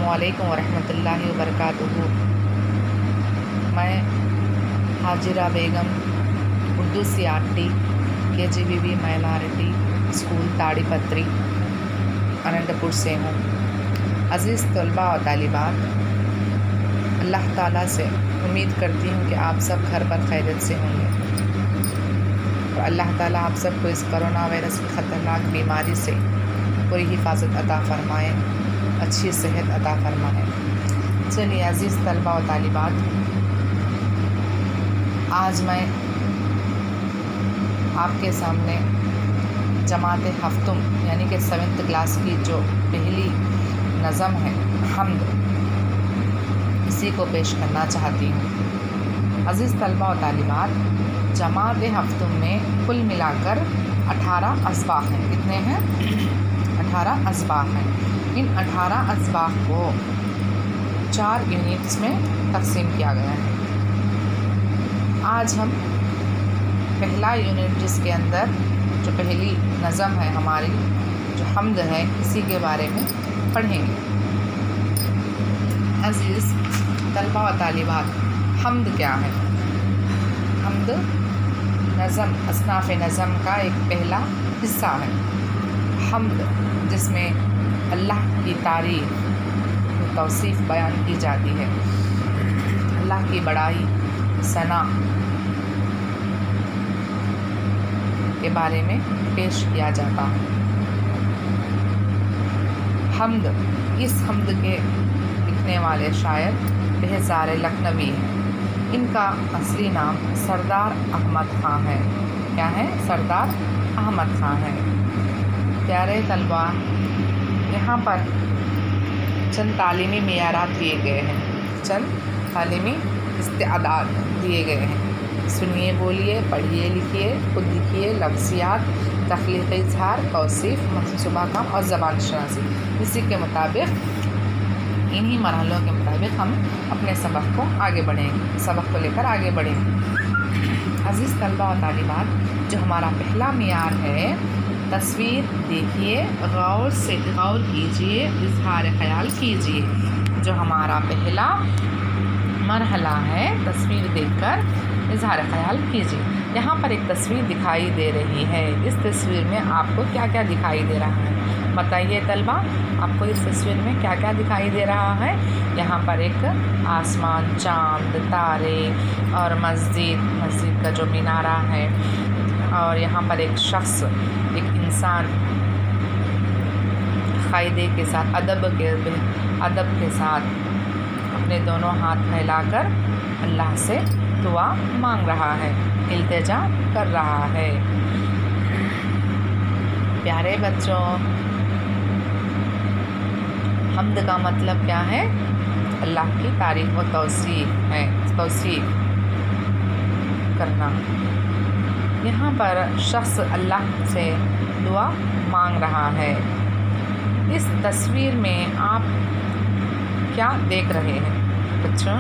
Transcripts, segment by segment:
अस्सलामु अलैकुम वरहमतुल्लाहि वबरकातुहू। मैं Hajira Begum Urdu CRT KGBB minority school Tadipatri Anantapur से हूँ। अज़ीज़ तलबा और तालिबात, अल्लाह ताला से उम्मीद करती हूँ कि आप सब घर पर खैरियत से होंगे और अल्लाह ताला आप सबको इस कोरोना वायरस की ख़तरनाक बीमारी से पूरी हिफाजत अता फ़रमाए, अच्छी सेहत अता फ़रमाए। चलिए अज़ीज़ तलबा और तालिबात, आज मैं आपके सामने जमात हफ्तुम यानी कि 7th क्लास की जो पहली नज़म है हम्द, इसी को पेश करना चाहती हूँ। अज़ीज़ तलबा और तालिबात, जमात हफ्तुम में कुल मिलाकर 18 असबाह हैं। कितने हैं? 18 असबाह हैं। इन 18 असबाह को 4 यूनिट्स में तकसीम किया गया है। आज हम पहला यूनिट, जिसके अंदर जो पहली नज़म है हमारी, जो हम्द है, इसी के बारे में पढ़ेंगे। अज़ीज़ तलबा व तालिबात, हम्द क्या है? हम्द नज़म, असनाफ़ नज़म का एक पहला हिस्सा है। हम्द जिसमें अल्लाह की तारीफ़, तौसीफ़ बयान की जाती है, अल्लाह की बड़ाई, सना के बारे में पेश किया जाता है। हम्द, इस हम्द के लिखने वाले शायर बेहज़ार लखनवी हैं। इनका असली नाम सरदार अहमद ख़ां है। क्या है? सरदार अहमद ख़ां है। प्यारे तलबा, यहाँ पर चंद तालीमी मेयारात दिए गए हैं, चंद तालीमी इस्तेआदात दिए गए हैं। सुनिए, बोलिए, पढ़िए, लिखिए, खुद लिखिए, लफ्ज़ियात, तख़लीक़ी इज़हार, तौसीफ़, मंसूबा काम और ज़बान शनासी। इसी के मुताबिक, इन्हीं मरहलों के मुताबिक हम अपने सबक को आगे बढ़ेंगे, सबक को लेकर आगे बढ़ेंगे। अज़ीज़ तलबा और तालिबात, जो हमारा पहला मियार है, तस्वीर देखिए, गौर कीजिए, इज़हार ख़याल कीजिए। जो हमारा पहला मरहला है, तस्वीर देखकर इज़हार ख़याल कीजिए। यहाँ पर एक तस्वीर दिखाई दे रही है। इस तस्वीर में आपको क्या क्या दिखाई दे रहा है? बताइए तलबा, आपको इस तस्वीर में क्या क्या दिखाई दे रहा है? यहाँ पर एक आसमान, चाँद, तारे और मस्जिद का जो मीनारा है, और यहाँ पर एक शख्स, एक इंसान क़ायदे के साथ, अदब के साथ अपने दोनों हाथ फैलाकर अल्लाह से दुआ मांग रहा है, इल्तिजा कर रहा है। प्यारे बच्चों, हम्द का मतलब क्या है? अल्लाह की तारीफ़ और तौसीफ़ है, तौसीफ़ करना। यहाँ पर शख्स अल्लाह से दुआ मांग रहा है। इस तस्वीर में आप क्या देख रहे हैं बच्चों?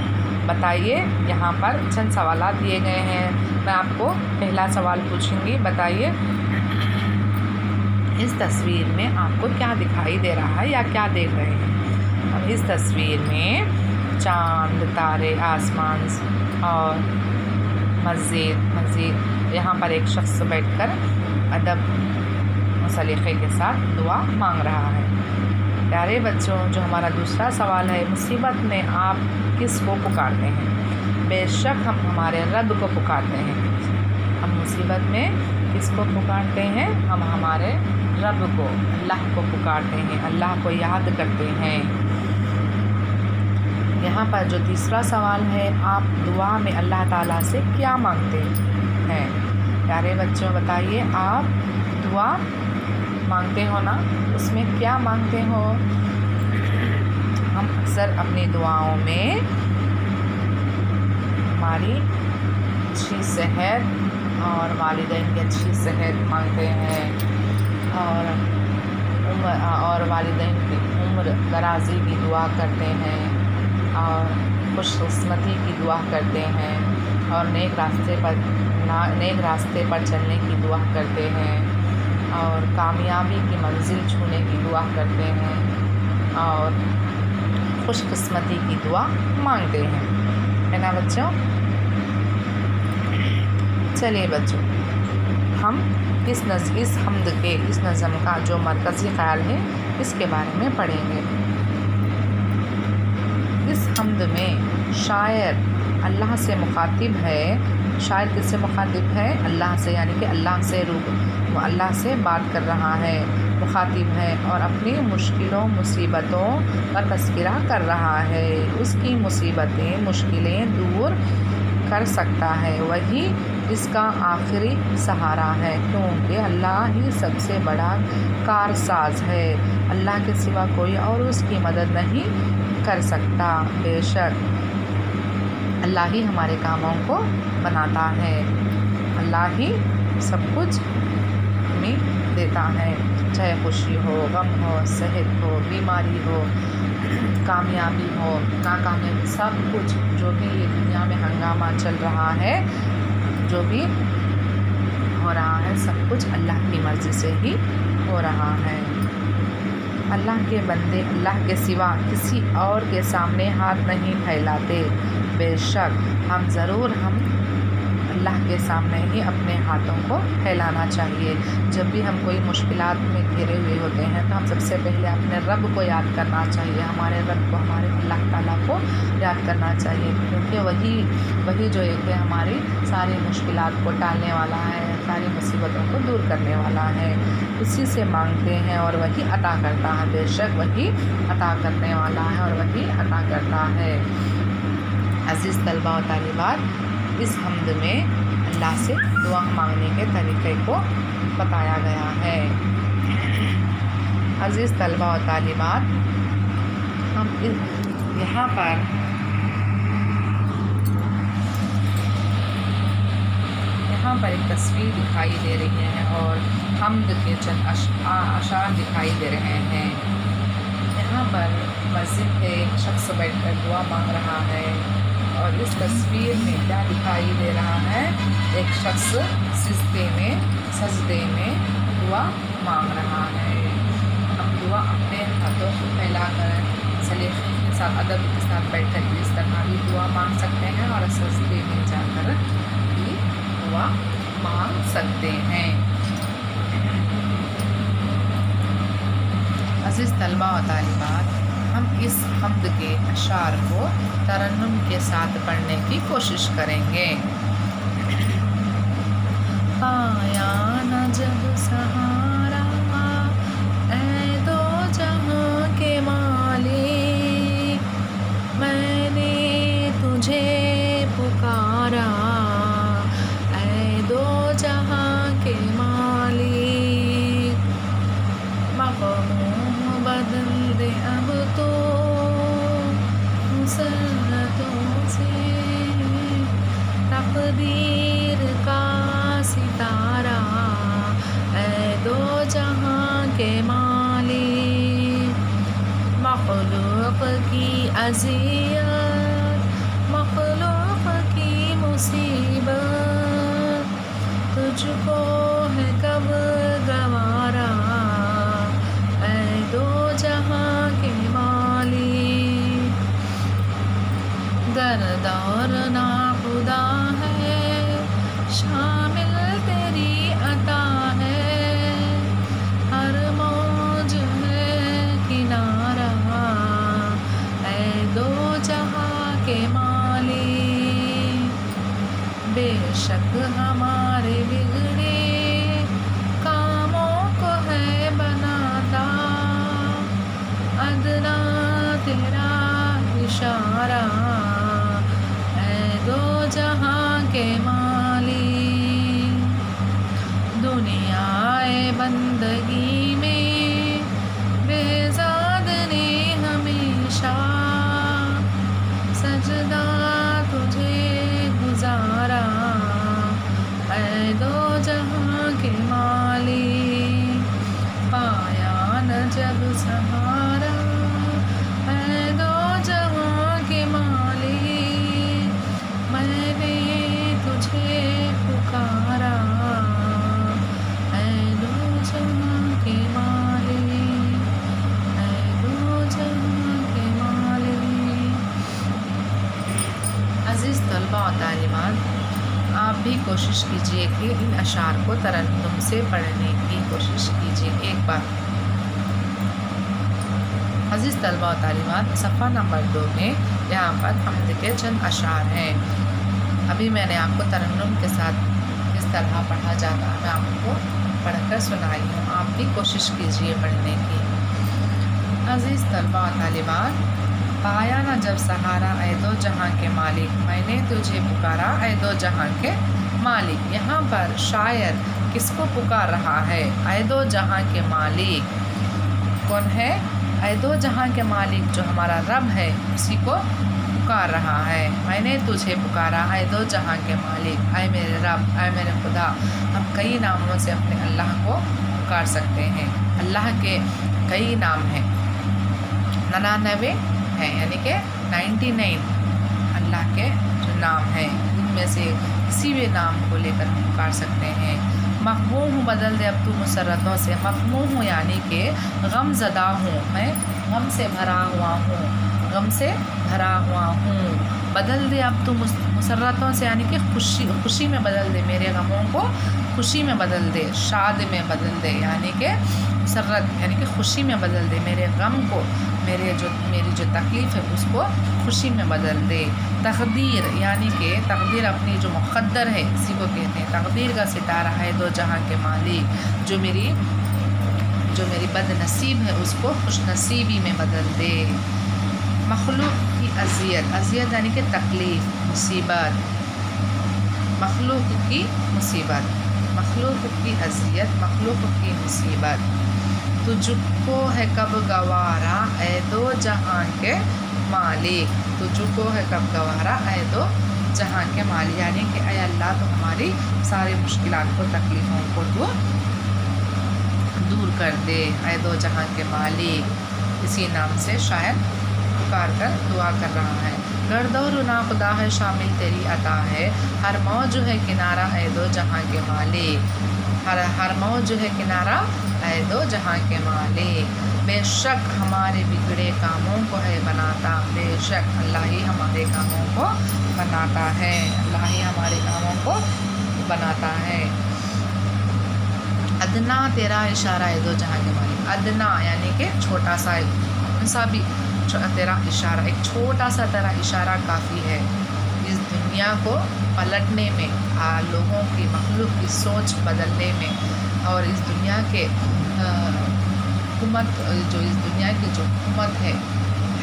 बताइए। यहाँ पर चंद सवालात दिए गए हैं। मैं आपको पहला सवाल पूछूंगी, बताइए इस तस्वीर में आपको क्या दिखाई दे रहा है या क्या देख रहे हैं? अब इस तस्वीर में चाँद, तारे, आसमान और मस्जिद, यहाँ पर एक शख्स बैठकर अदब और सलीक़े के साथ दुआ मांग रहा है। प्यारे बच्चों, जो हमारा दूसरा सवाल है, मुसीबत में आप किसको पुकारते हैं? बेशक हम हमारे रब को पुकारते हैं। हम मुसीबत में किसको पुकारते हैं? हम हमारे रब को, अल्लाह को पुकारते हैं, अल्लाह को याद करते हैं। यहाँ पर जो तीसरा सवाल है, आप दुआ में अल्लाह ताला से क्या मांगते हैं? प्यारे बच्चों, बताइए, आप दुआ मांगते हो ना, उसमें क्या मांगते हो? हम अक्सर अपनी दुआओं में हमारी अच्छी सेहत और वालिदैन की अच्छी सेहत मांगते हैं, और वालिदैन की उम्र दराज़ी की दुआ करते हैं, और खुशकिस्मती की दुआ करते हैं, और नेक रास्ते पर चलने की दुआ करते हैं, और कामयाबी की मंजिल छूने की दुआ करते हैं, और خوش قسمتی کی دعا مانگتے ہیں، ہے نا بچوں؟ چلیے بچوں، ہم اس حمد کے اس نظم کا جو مرکزی خیال ہے اس کے بارے میں پڑھیں گے۔ اس حمد میں شاعر اللہ سے مخاطب ہے۔ شاعر کس سے مخاطب ہے؟ اللہ سے، یعنی کہ اللہ سے بات کر رہا ہے، مخاطب ہے، اور اپنی مصیبتوں کا تذکرہ کر رہا ہے۔ اس کی مشکلیں دور کر سکتا ہے، وہی اس کا آخری سہارا ہے، کیونکہ اللہ ہی سب سے بڑا کارساز ہے۔ اللہ کے سوا کوئی اور اس کی مدد نہیں کر سکتا۔ بے شک اللہ ہی ہمارے کاموں کو بناتا ہے، اللہ ہی سب کچھ ہمیں دیتا ہے، چاہے خوشی ہو، غم ہو، صحت ہو، بیماری ہو، کامیابی ہو، ناکامیابی، سب کچھ جو بھی یہ دنیا میں ہنگامہ چل رہا ہے، جو بھی ہو رہا ہے، سب کچھ اللہ کی مرضی سے ہی ہو رہا ہے۔ اللہ کے بندے اللہ کے سوا کسی اور کے سامنے ہاتھ نہیں پھیلاتے۔ بے شک ہم اللہ کے سامنے ہی اپنے ہاتھوں کو پھیلانا چاہیے۔ جب بھی ہم کوئی مشکلات میں گھرے ہوئے ہوتے ہیں تو ہم سب سے پہلے اپنے رب کو یاد کرنا چاہیے، ہمارے رب کو، ہمارے اللہ تعالیٰ کو یاد کرنا چاہیے، کیونکہ وہی جو ایک ہے ہماری ساری مشکلات کو ٹالنے والا ہے، ساری مصیبتوں کو دور کرنے والا ہے۔ اسی سے مانگتے ہیں اور وہی عطا کرتا ہے۔ بے شک وہی عطا کرنے والا ہے اور وہی عطا کرتا ہے۔ عزیز طلباء و طالبات، اس حمد میں اللہ سے دعا مانگنے کے طریقے کو بتایا گیا ہے۔ عزیز طلباء و طالبات، ہم یہاں پر ایک تصویر دکھائی دے رہی ہے اور حمد کے چند اشعار دکھائی دے رہے ہیں۔ یہاں پر مسجد میں ایک شخص بیٹھ کر دعا مانگ رہا ہے، اور اس تصویر میں کیا دکھائی دے رہا ہے؟ ایک شخص سجدے میں دعا مانگ رہا ہے۔ ہم دعا اپنے ہاتھوں کو پھیلا کر سلیقے کے ساتھ، ادب کے ساتھ بیٹھ کر بھی اس طرح بھی دعا مانگ سکتے ہیں، اور سجدے میں جا کر بھی دعا مانگ سکتے ہیں۔ عزیز طلباء و طالبات، ہم اس حمد کے اشعار کو ترنم کے ساتھ پڑھنے کی کوشش کریں گے۔ پایا نہ جب سہارا اے دو جہاں کے مالک، میں نے تجھے پکارا اے دو جہاں کے مالک، مقام بدل دے اب تو مسرتوں سے، تقدیر کا ستارہ اے دو جہاں کے مالک، مخلوق کی اذیت، مخلوق کی مصیبت، تجھ کو ہے کب گوارا اے دو جہاں کے مالک، گردور ناخدا ہے، شامل تیری عطا ہے، ہر موج ہے کنارہ اے دو جہاں کے مالک، بے شک ہمارے بگڑے کاموں کو ہے بناتا، ادنا تیرا اشارہ اے دو جہاں کے مالک، دنیا بندگی میں بیزاد نے ہمیشہ، سجدہ تجھے گزارا اے دو جہاں کے مالک، پایا نہ جب سہارا اے دو جہاں کے مالک، میں نے تجھے پکارا اے دو جہاں کے مالک، اے دو جہاں کے مالک۔ و तालिबात आप भी कोशिश कीजिए कि इन अशार को तरन्नुम से पढ़ने की कोशिश कीजिए एक बार। अज़ीज़ तलबा व तालिबात, सफ़ा नंबर 2 में यहाँ पर हम्द के चंद अशार हैं। अभी मैंने आपको तरन्नुम के साथ किस तरह पढ़ा जाता है मैं आपको पढ़कर सुनाई हूँ, आप भी कोशिश कीजिए पढ़ने की। अज़ीज़ तलबा व तालिबात, पाया ना जब सहारा ऐ दो जहाँ के मालिक, मैंने तुझे पुकारा ऐ दो जहाँ के मालिक। यहाँ पर शायर किसको पुकार रहा है? ऐ दो जहाँ के मालिक कौन है? ऐ दो जहाँ के मालिक जो हमारा रब है उसी को पुकार रहा है। मैंने तुझे पुकारा ऐ दो जहाँ के मालिक, ऐ मेरे रब, ऐ मेरे खुदा। हम कई नामों से अपने अल्लाह को पुकार सकते हैं। अल्लाह के कई नाम हैं, 99 हैं, यानी कि 99 अल्लाह के जो नाम हैं उनमें से किसी भी नाम को लेकर हम पुकार सकते हैं। मखमूम हूँ बदल दे अब तू मुसर्रतों से, मखमूम हूँ यानी कि गम ज़दा हूँ, मैं गम से भरा हुआ हूँ, गम से भरा हुआ हूँ। बदल दे अब तू मुसर्रतों से यानी कि खुशी में बदल दे, मेरे गमों को खुशी में बदल दे, शाद में बदल दे, यानी कि मुसर्रत यानी कि खुशी में बदल दे, मेरे गम को मेरी जो तकलीफ़ है उसको खुशी में बदल दे। तकदीर यानी कि तकदीर अपनी जो मुक़द्दर है इसी को कहते हैं। तकदीर का सितारा है दो जहाँ के मालिक, जो मेरी बदनसीब है उसको खुशनसीबी में बदल दे। मखलूक की अज़ियत, अज़ियत यानी कि तकलीफ़, मुसीबत, मखलूक की मुसीबत, मखलूक की अज़ियत, मखलूक की मुसीबत। तुझको है कब गवारा ऐ दो जहाँ के मालिक, तुझको है कब गवारा ऐ दो जहाँ के मालिक, यानी कि ऐ अल्लाह तो हमारी सारी मुश्किलात को तकलीफ़ों को तो दूर कर दे, ऐ दो जहाँ के मालिक। इसी नाम से शायद पुकार कर दुआ कर रहा है। गर्दो रुना खुदा है शामिल तेरी अता है, हर मौज है किनारा ऐ दो जहाँ के मालिक, हर मौज है किनारा ऐ दो जहाँ के मालिक। बेशक हमारे बिगड़े कामों को है बनाता, बेशक अल्लाह ही हमारे कामों को बनाता है, अल्लाह ही हमारे कामों को बनाता है। अदना तेरा इशारा है दो जहाँ के मालिक, अदना यानी कि छोटा सा, सा भी तेरा इशारा, एक छोटा सा तेरा इशारा काफ़ी है इस दुनिया को पलटने में, लोगों की मखलूक की सोच बदलने में, और इस दुनिया के हुकूमत जो इस दुनिया की जो हुकूमत है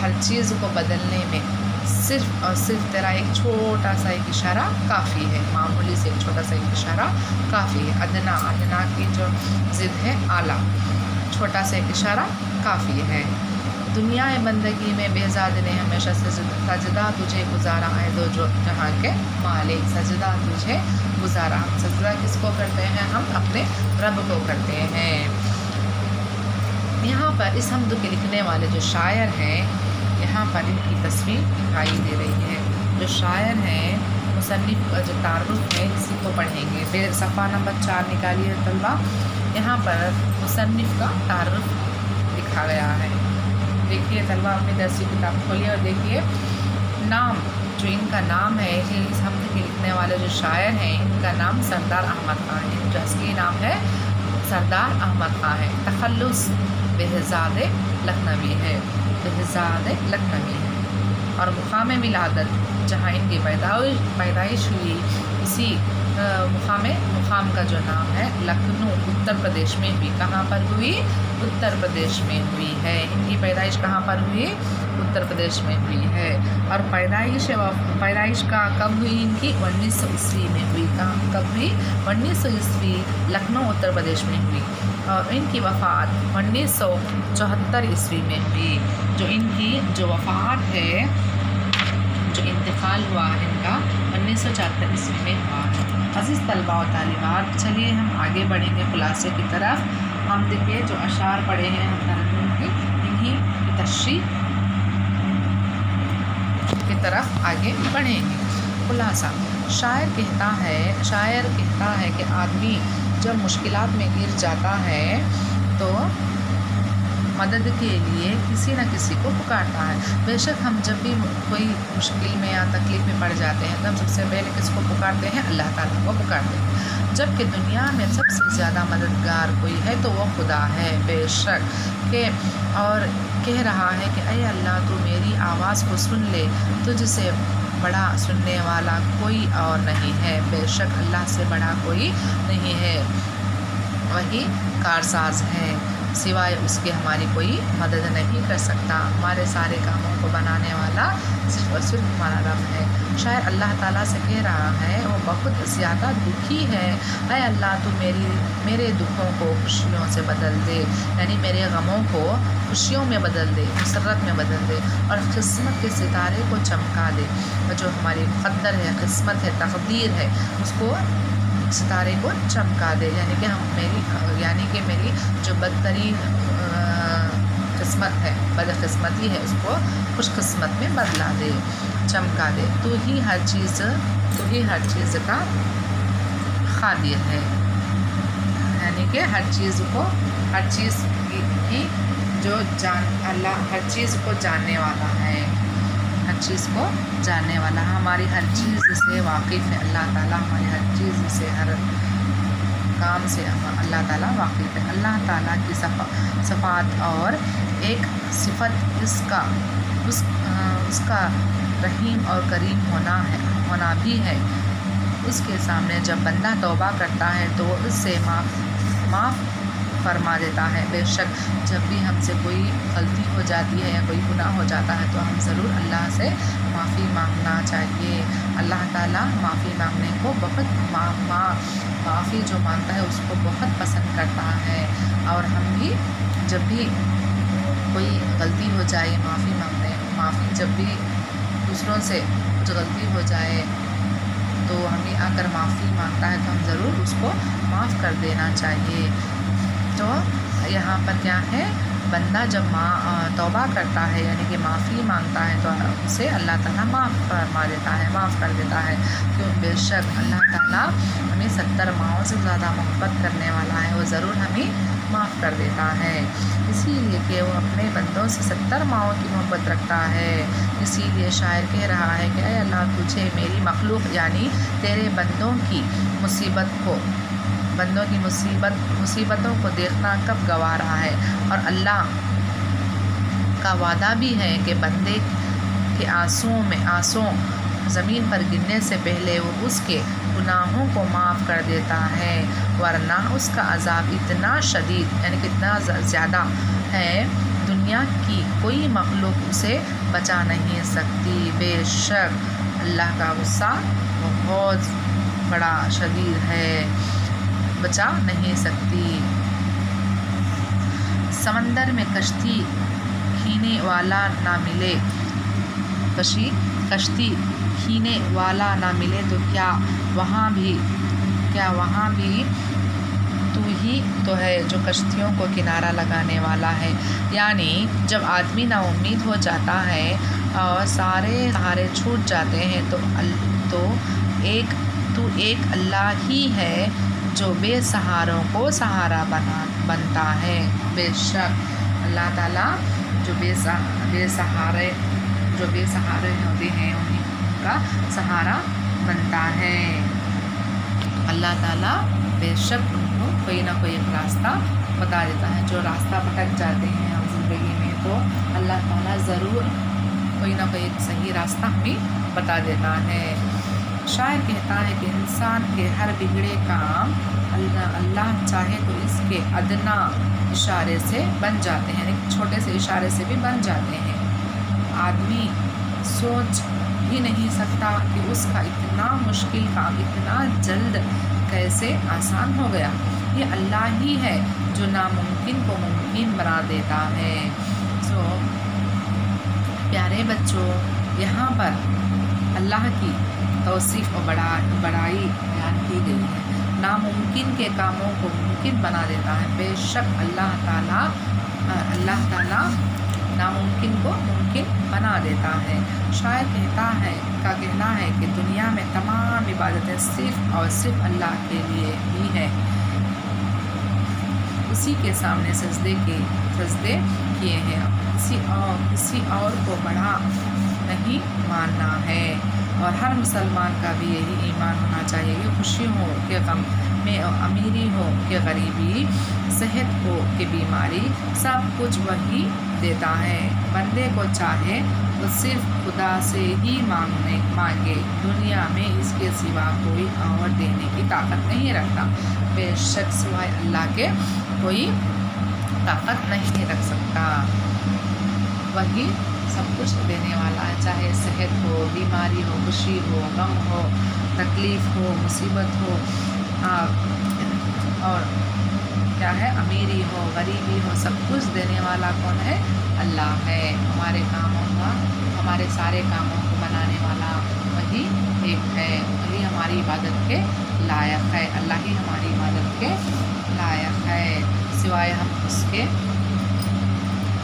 हर चीज़ को बदलने में सिर्फ़ और सिर्फ तेरा एक छोटा सा एक इशारा काफ़ी है, मामूली से एक छोटा सा एक इशारा काफ़ी है। अदना, अदना की जो ज़िद है आला, छोटा सा एक इशारा काफ़ी है। दुनिया बंदगी में बेज़ाद ने हमेशा सजदा तुझे गुजारा है दो जो जहाँ के मालिक, सजदा तुझे गुजारा। हम सजदा किसको करते हैं? हम अपने रब को करते हैं। यहाँ पर इस हम्द के लिखने वाले जो शायर हैं, यहाँ पर इनकी तस्वीर दिखाई दे रही है। जो शायर हैं मुसन्निफ़ का जो तारुफ है इसी को पढ़ेंगे। फिर सफ़ा नंबर 4 निकालिए तलबा। यहाँ पर मुसन्निफ़ का तारुफ लिखा गया है। देखिए तलबा, अपनी दरसी किताब खोलिए और देखिए नाम, जो इनका नाम है, इस हम्द के लिखने वाले जो शायर हैं इनका नाम सरदार अहमद खां है। इनका असली नाम है सरदार अहमद खां है। तखल्लुस बेहज़ाद लखनवी है, बेहज़ाद लखनवी है। और मुक़ाम विलादत जहाँ इनकी पैदाइश हुई इसी मुक़ाम का जो नाम है लखनऊ उत्तर प्रदेश में हुई। कहाँ पर हुई? उत्तर प्रदेश में हुई है। इनकी पैदाइश कहाँ पर हुई? उत्तर प्रदेश में हुई है। और पैदाइश का कब हुई इनकी? 1900 ईस्वी में हुई। कब हुई? 1900 ईस्वी लखनऊ उत्तर प्रदेश में हुई। और इनकी वफ़ात 1974 ईस्वी में हुई। जो इनकी जो वफ़ात है, जो इंतकाल हुआ है इनका 1974 ईस्वी में हुआ है। अज़ीज़ तलबा व तालिबात, चलिए हम आगे बढ़ेंगे खुलासे की तरफ। हम देखिए जो अशार पढ़े हैं हम तरन्नुम की, इन्हीं की तशरीह की तरफ आगे बढ़ेंगे। खुलासा, शायर कहता है कि आदमी जब मुश्किलात में गिर जाता है तो मदद के लिए किसी न किसी को पुकारता है। बेशक हम जब भी कोई मुश्किल में या तकलीफ़ में पड़ जाते हैं तब सबसे पहले किसको पुकारते हैं? अल्लाह ताला को पुकारते हैं। जबकि दुनिया में सबसे ज़्यादा मददगार कोई है तो वो खुदा है बेशक के, और कह रहा है कि अय अल्लाह तू मेरी आवाज़ को सुन ले, तुझसे बड़ा सुनने वाला कोई और नहीं है। बेशक अल्लाह से बड़ा कोई नहीं है, वही कारसाज है, सिवाय उसके हमारी कोई मदद नहीं कर सकता। हमारे सारे कामों को बनाने वाला सिर्फ और सिर्फ हमारा रब है। शायद अल्लाह ताला से कह रहा है वो बहुत ज़्यादा दुखी है, ऐ अल्लाह तू मेरे दुखों को खुशियों से बदल दे, यानी मेरे गमों को खुशियों में बदल दे, मुसरत में बदल दे, और किस्मत के सितारे को चमका दे। जो हमारी मुक़द्दर है, किस्मत है, तकदीर है, उसको सितारे को चमका दे, यानी कि मेरी जो बदतरीन किस्मत है, बदकिस्मती है, उसको खुशकिस्मत में बदला दे, चमका दे। तू ही हर चीज़ का क़ादिर है, यानी कि हर चीज़ की जो अल्लाह हर चीज़ को जानने वाला है, हर चीज़ को जानने वाला, हमारी हर चीज़ से वाकिफ़ है अल्लाह ताला, हमारी हर चीज़ से, हर काम से अल्लाह ताला वाकिफ़ है। अल्लाह ताला की सफ़ात और एक सिफ़त उसका रहीम और करीम होना भी है। उसके सामने जब बंदा तौबा करता है तो वो उससे माफ़ फरमा देता है। बेशक जब भी हमसे कोई गलती हो जाती है या कोई गुनाह हो जाता है तो हम ज़रूर अल्लाह से माफ़ी मांगना चाहिए। अल्लाह ताला माफ़ी मांगने को बहुत माफ़ी जो मांगता है उसको बहुत पसंद करता है, और हम भी जब भी कोई गलती हो जाए माफ़ी जब भी दूसरों से कुछ गलती हो जाए तो हमें आकर माफ़ी मांगता है तो हम ज़रूर उसको माफ़ कर देना चाहिए। तो यहाँ पर क्या है, बंदा जब तौबा करता है यानी कि माफ़ी मांगता है तो उसे अल्लाह ताला माफ़ फरमा देता है, माफ़ कर देता है। क्यों? बेशक अल्लाह ताला हमें 70 माओं से ज़्यादा मोहब्बत करने वाला है, वो ज़रूर हमें माफ़ कर देता है, इसीलिए कि वो अपने बंदों से 70 माओं की मोहब्बत रखता है। इसीलिए शायर कह रहा है कि ऐ अल्लाह तुझे मेरी मखलूक यानी तेरे बंदों की मुसीबतों को देखना कब गवा रहा है, और अल्लाह का वादा भी है कि बंदे के आंसुओं ज़मीन पर गिरने से पहले वो उसके गुनाहों को माफ़ कर देता है, वरना उसका अज़ाब इतना शदीद यानी कि इतना ज़्यादा है दुनिया की कोई मखलूक उसे बचा नहीं सकती। बेशक अल्लाह का गुस्सा बहुत बड़ा शदीद है, बचा नहीं सकती। समंदर में कश्ती खीने वाला ना मिले तो क्या वहाँ भी तू ही तो है जो कश्तियों को किनारा लगाने वाला है। यानी जब आदमी नाउम्मीद हो जाता है और सारे सहारे छूट जाते हैं तो एक अल्लाह ही है जो बेसहारों को सहारा बनता है। बेशक अल्लाह ताला जो बेसहारे होते हैं उन्हीं का सहारा बनता है। अल्लाह ताला बेशक उनको कोई ना कोई एक रास्ता बता देता है। जो रास्ता भटक जाते हैं हम ज़िंदगी में तो अल्लाह ताला ज़रूर कोई ना कोई एक सही रास्ता हमें बता देता है। शायर कहता है कि इंसान के हर बिगड़े काम अल्लाह चाहे तो इसके अदना इशारे से बन जाते हैं, एक छोटे से इशारे से भी बन जाते हैं। आदमी सोच भी नहीं सकता कि उसका इतना मुश्किल काम इतना जल्द कैसे आसान हो गया। ये अल्लाह ही है जो नामुमकिन को मुमकिन बना देता है। प्यारे बच्चों, यहाँ पर अल्लाह की तौसीफ़ और बड़ाई बयान की गई है। नामुमकिन के कामों को मुमकिन बना देता है। बेशक अल्लाह ताला नामुमकिन को मुमकिन बना देता है। शायर कहना है कि दुनिया में तमाम इबादतें सिर्फ़ और सिर्फ अल्लाह के लिए ही है। اسی کے سامنے سجدے کیے ہیں، کسی اور کو بڑا نہیں ماننا ہے۔ اور ہر مسلمان کا بھی یہی ایمان ہونا چاہیے کہ خوشی ہو کہ غم میں، امیری ہو کہ غریبی، صحت ہو کہ بیماری، سب کچھ وہی دیتا ہے۔ بندے کو چاہے تو صرف خدا سے ہی مانگے، دنیا میں اس کے سوا کوئی اور دینے کی طاقت نہیں رکھتا۔ بے شک سوائے اللہ کے کوئی طاقت نہیں رکھ سکتا، وہی سب کچھ دینے والا ہے، چاہے صحت ہو، بیماری ہو، خوشی ہو، غم ہو، تکلیف ہو، مصیبت ہو، اور کیا ہے، امیری ہو، غریبی ہو، سب کچھ دینے والا کون ہے؟ اللہ ہے۔ ہمارے سارے کاموں کو بنانے والا وہی ایک ہے، وہی ہماری عبادت کے لائق ہے، اللہ ہی ہماری عبادت کے لائق ہے، سوائے ہم اس کے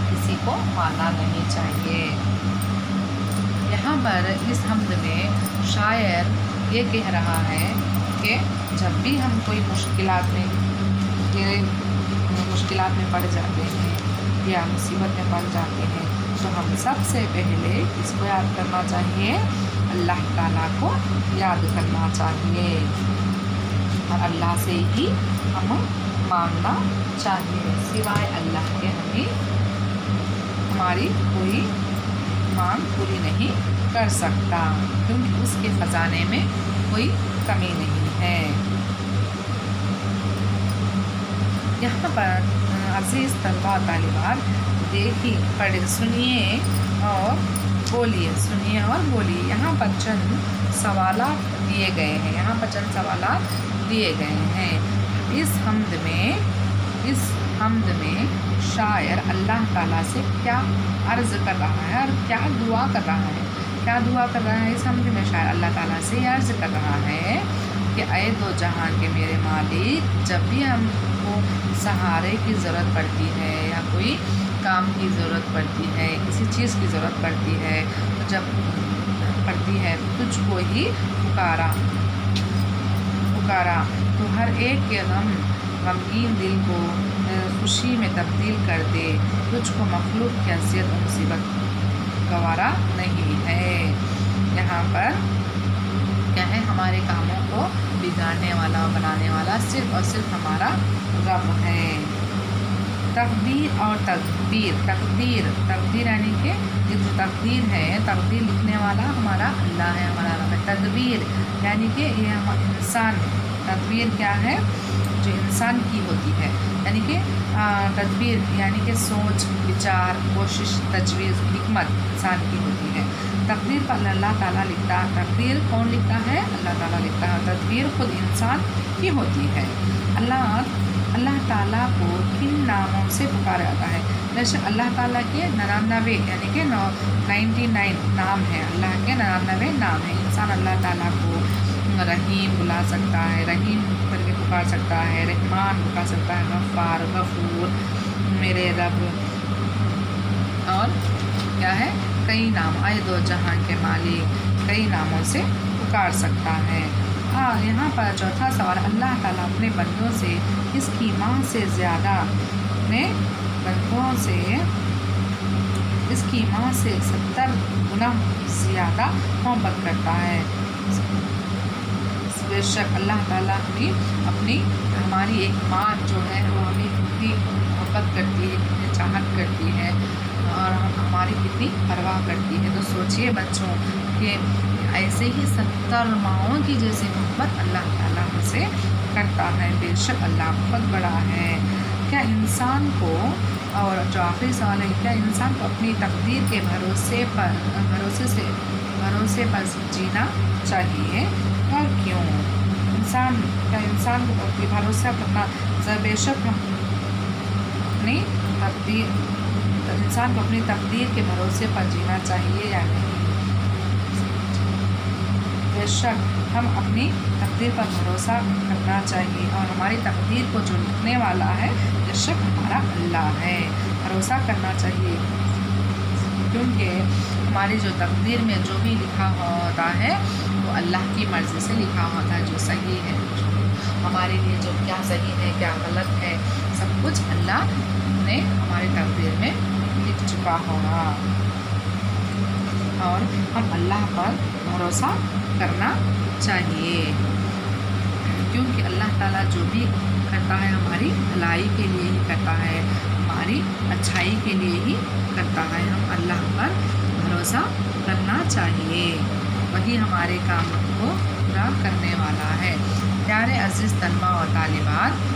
کسی کو ماننا نہیں چاہیے۔ یہاں پر اس حمد میں شاعر یہ کہہ رہا ہے کہ جب بھی ہم کوئی مشکلات میں پڑ جاتے ہیں یا مصیبت میں پڑ جاتے ہیں تو ہم سب سے پہلے اس کو یاد کرنا چاہیے، اللہ تعالیٰ کو یاد کرنا چاہیے، اور اللہ سے ہی ہم مانگنا چاہیے، سوائے اللہ کے ہماری کوئی مانگ پوری نہیں کر سکتا، کیونکہ اس کے خزانے میں کوئی کمی نہیں ہے۔ یہاں پر عزیز طلباء طالبات دیکھیے، سنیے اور بولیے، یہاں پر چند سوالات دیے گئے ہیں، اس حمد میں شاعر اللہ تعالیٰ سے کیا عرض کر رہا ہے اور کیا دعا کر رہا ہے؟ اس حمد میں شاعر اللہ تعالیٰ سے یہ عرض کر رہا ہے کہ اے دو جہان کے میرے مالک، جب بھی ہم کو سہارے کی ضرورت پڑتی ہے یا کوئی کام کی ضرورت پڑتی ہے، کسی چیز کی ضرورت پڑتی ہے، تو جب پڑتی ہے تجھ کو ہی پکارا تو ہر ایک کے غمگین دل کو خوشی میں تبدیل کر دے، تجھ کو مخلوق کی اذیت و مصیبت گوارا نہیں ہے۔ یہاں پر کیا ہے، ہمارے کاموں کو بگاڑنے والا اور بنانے والا صرف اور صرف ہمارا رب ہے۔ تقدیر اور تقدیر یعنی کہ یہ جو تقدیر ہے، تقدیر لکھنے والا ہمارا اللہ ہے، ہمارا رب ہے۔ تدبیر یعنی کہ یہ انسان، تدبیر کیا ہے؟ جو انسان کی ہوتی ہے، یعنی کہ تدبیر یعنی کہ سوچ، وچار، کوشش، تجویز، حکمت انسان کی ہوتی ہے۔ تقدیر پر اللہ تعالیٰ لکھتا ہے، تقدیر کون لکھتا ہے؟ اللہ تعالیٰ لکھتا ہے، تدبیر خود انسان کی ہوتی ہے۔ اللہ تعالیٰ کو کن ناموں سے پکارا جاتا ہے؟ جیسے اللہ تعالیٰ کے 99 یعنی کہ 99 نام ہیں، اللہ کے 99 نام ہیں۔ انسان اللہ تعالیٰ کو رحیم بلا سکتا ہے، رحیم کر کے پکار سکتا ہے، رحمان پکار سکتا ہے، غفار، غفور، میرے رب، اور کیا ہے، کئی نام، آئے دو جہان کے مالک، کئی ناموں سے پکار سکتا ہے۔ یہاں پر چوتھا سوال، اللہ تعالیٰ اپنے بندوں سے اس کی ماں سے زیادہ، اپنے بندوں سے اس کی ماں سے 70 گنا زیادہ محبت کرتا ہے۔ بے شک اللہ تعالیٰ بھی ہماری ایک ماں جو ہے وہ ہمیں کتنی محبت کرتی ہے، کتنی چاہت کرتی ہے، اور ہماری کتنی پرواہ کرتی ہے۔ تو سوچئے بچوں کہ ایسے ہی 70 ماؤں کی جیسے محبت اللہ تعالیٰ ہم سے کرتا ہے۔ بے شک اللہ بہت بڑا ہے۔ کیا انسان کو، اور جو آخری سوال ہے، کیا انسان کو اپنی تقدیر کے بھروسے پر جینا چاہیے اور کیوں؟ انسان کو اپنی بھروسہ کرنا، بے شک انسان کو اپنی تقدیر کے بھروسے پر جینا چاہیے یا نہیں؟ بے شک ہم اپنی تقدیر پر بھروسہ کرنا چاہیے، اور ہماری تقدیر کو جو لکھنے والا ہے بے شک ہمارا اللہ ہے، بھروسہ کرنا چاہیے، کیونکہ ہماری جو تقدیر میں جو بھی لکھا ہوتا ہے وہ اللہ کی مرضی سے لکھا ہوتا ہے، جو صحیح ہے، ہمارے لیے جو کیا صحیح ہے کیا غلط ہے سب کچھ اللہ نے ہماری تقدیر میں لکھ چکا ہوگا، اور ہم اللہ پر بھروسہ کرنا چاہیے، کیونکہ اللہ تعالیٰ جو بھی کرتا ہے ہماری بھلائی کے لیے ہی کرتا ہے، ہماری اچھائی کے لیے ہی کرتا ہے۔ ہم اللہ پر بھروسہ کرنا چاہیے، وہی ہمارے کام کو پورا کرنے والا ہے۔ پیارے عزیز طلباء و طالبات،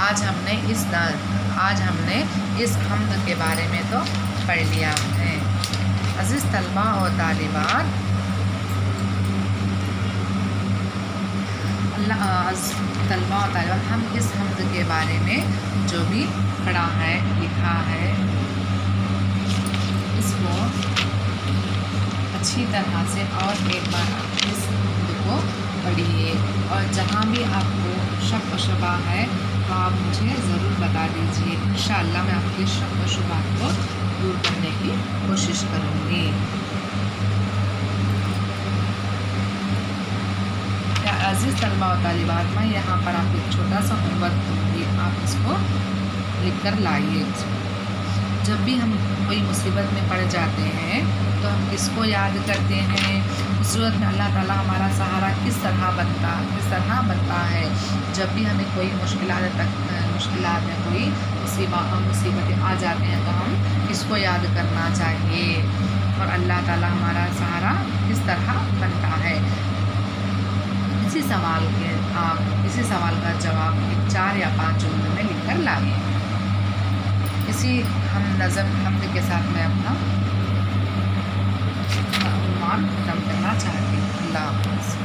آج ہم نے اس حمد کے بارے میں تو پڑھ لیا ہے۔ عزیز طلباء و طالبات، ہم اس حمد کے بارے میں جو بھی پڑھا ہے، لکھا ہے، اس کو اچھی طرح سے اور ایک بار آپ اس حمد کو پڑھیے، اور جہاں بھی آپ کو شک و شبہ ہے تو آپ مجھے ضرور بتا دیجیے، انشاءاللہ میں آپ کے شک و شبہات کو دور کرنے کی کوشش کروں گی۔ عزیز طلباء و طالبات، میں یہاں پر آپ کو ایک چھوٹا سا ہوم ورک دوں گی، آپ اس کو لکھ کر لائیے۔ جب بھی ہم کوئی مصیبت میں پڑ جاتے ہیں تو ہم کس کو یاد کرتے ہیں؟ اس صورت میں اللہ تعالیٰ ہمارا سہارا کس طرح بنتا ہے؟ جب بھی ہمیں کوئی مشکلات میں کوئی مصیبتیں آ جاتے ہیں تو ہم کس کو یاد کرنا چاہیے، اور اللہ تعالیٰ ہمارا سہارا کس طرح بنتا ہے؟ اسی سوال کا جواب 4 یا 5 جملوں میں لکھ کر لائیں۔ اسی حمد کے ساتھ میں اپنا عنوان ختم کرنا چاہتی ہوں۔ اللہ حافظ۔